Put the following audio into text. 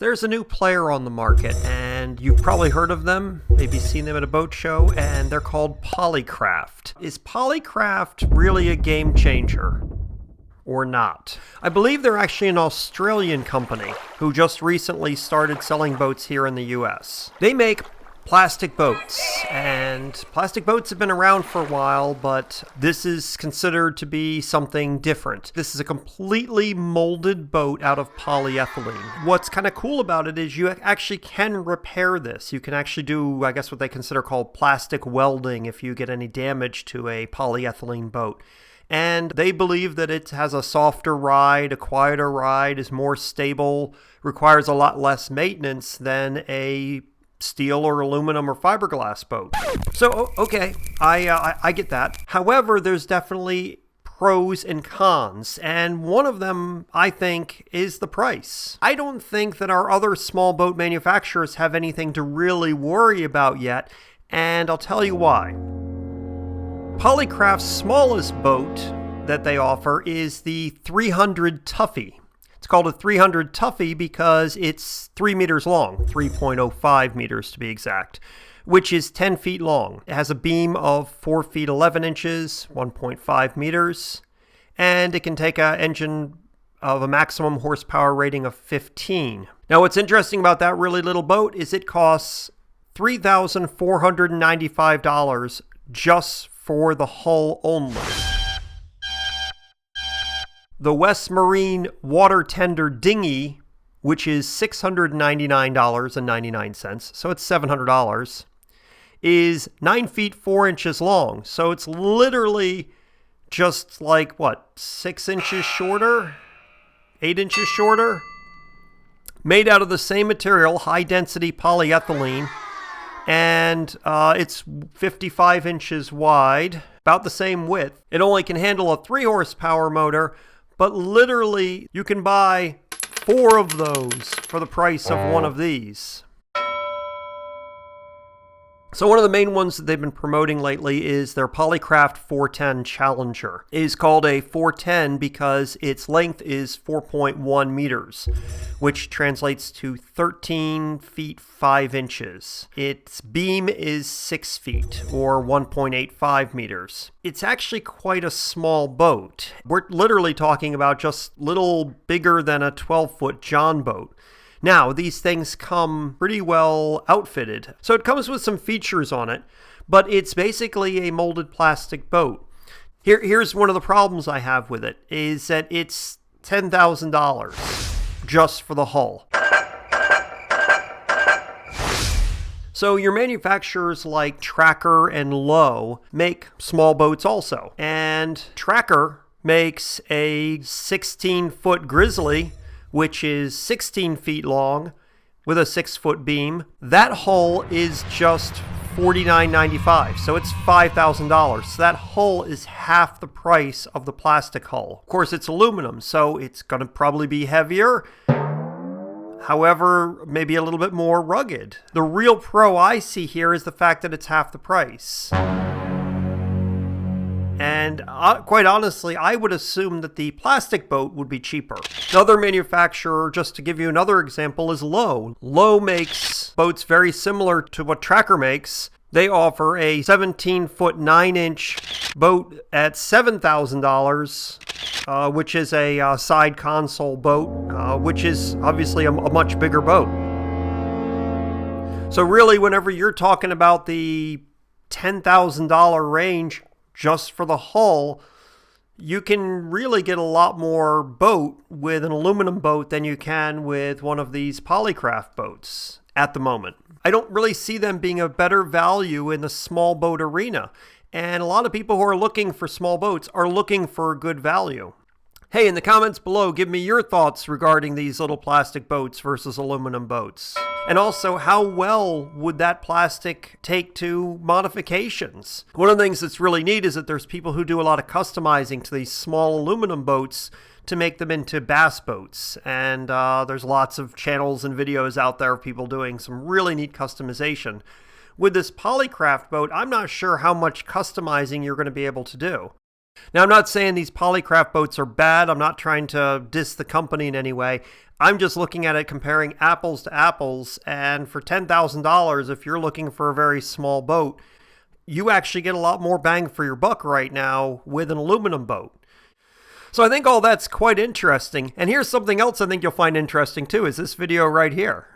There's a new player on the market, and you've probably heard of them, maybe seen them at a boat show, and they're called Polycraft. Is Polycraft really a game changer or not? I believe they're actually an Australian company who just recently started selling boats here in the US. They make plastic boats, and plastic boats have been around for a while, but this is considered to be something different. This is a completely molded boat out of polyethylene. What's kind of cool about it is you actually can repair this. You can actually do, I guess, what they consider called plastic welding if you get any damage to a polyethylene boat. And they believe that it has a softer ride, a quieter ride, is more stable, requires a lot less maintenance than a steel or aluminum or fiberglass boat. So, okay, I get that. However, there's definitely pros and cons, and one of them, I think, is the price. I don't think that our other small boat manufacturers have anything to really worry about yet, and I'll tell you why. Polycraft's smallest boat that they offer is the 300 Tuffy. It's called a 300 Tuffy because it's 3 meters long, 3.05 meters to be exact, which is 10 feet long. It has a beam of 4 feet 11 inches, 1.5 meters, and it can take an engine of a maximum horsepower rating of 15. Now, what's interesting about that really little boat is it costs $3,495 just for the hull only. The West Marine WaterTender Dinghy, which is $699.99, so it's $700, is 9 feet 4 inches long. So it's literally just like, 6 inches shorter? 8 inches shorter? Made out of the same material, high-density polyethylene, and it's 55 inches wide, about the same width. It only can handle a 3-horsepower motor, but literally, you can buy 4 of those for the price of one of these. So one of the main ones that they've been promoting lately is their Polycraft 410 Challenger. It is called a 410 because its length is 4.1 meters, which translates to 13 feet 5 inches. Its beam is 6 feet, or 1.85 meters. It's actually quite a small boat. We're literally talking about just little bigger than a 12-foot John boat. Now, these things come pretty well outfitted. So it comes with some features on it, but it's basically a molded plastic boat. Here's one of the problems I have with it, is that it's $10,000 just for the hull. So your manufacturers like Tracker and Lowe make small boats also. And Tracker makes a 16-foot Grizzly, which is 16 feet long with a 6-foot beam. That hull is just $49.95, so it's $5,000. So that hull is half the price of the plastic hull. Of course, it's aluminum, so it's going to probably be heavier. However, maybe a little bit more rugged. The real pro I see here is the fact that it's half the price. And quite honestly, I would assume that the plastic boat would be cheaper. Another manufacturer, just to give you another example, is Lowe. Lowe makes boats very similar to what Tracker makes. They offer a 17-foot 9-inch boat at $7,000, which is a side console boat, which is obviously a much bigger boat. So really, whenever you're talking about the $10,000 range, just for the hull, you can really get a lot more boat with an aluminum boat than you can with one of these Polycraft boats at the moment. I don't really see them being a better value in the small boat arena. And a lot of people who are looking for small boats are looking for a good value. Hey, in the comments below, give me your thoughts regarding these little plastic boats versus aluminum boats. And also, how well would that plastic take to modifications? One of the things that's really neat is that there's people who do a lot of customizing to these small aluminum boats to make them into bass boats. And there's lots of channels and videos out there of people doing some really neat customization. With this Polycraft boat, I'm not sure how much customizing you're going to be able to do. Now, I'm not saying these Polycraft boats are bad. I'm not trying to diss the company in any way. I'm just looking at it comparing apples to apples, and for $10,000, if you're looking for a very small boat, you actually get a lot more bang for your buck right now with an aluminum boat. So I think all that's quite interesting. And here's something else I think you'll find interesting too, is this video right here.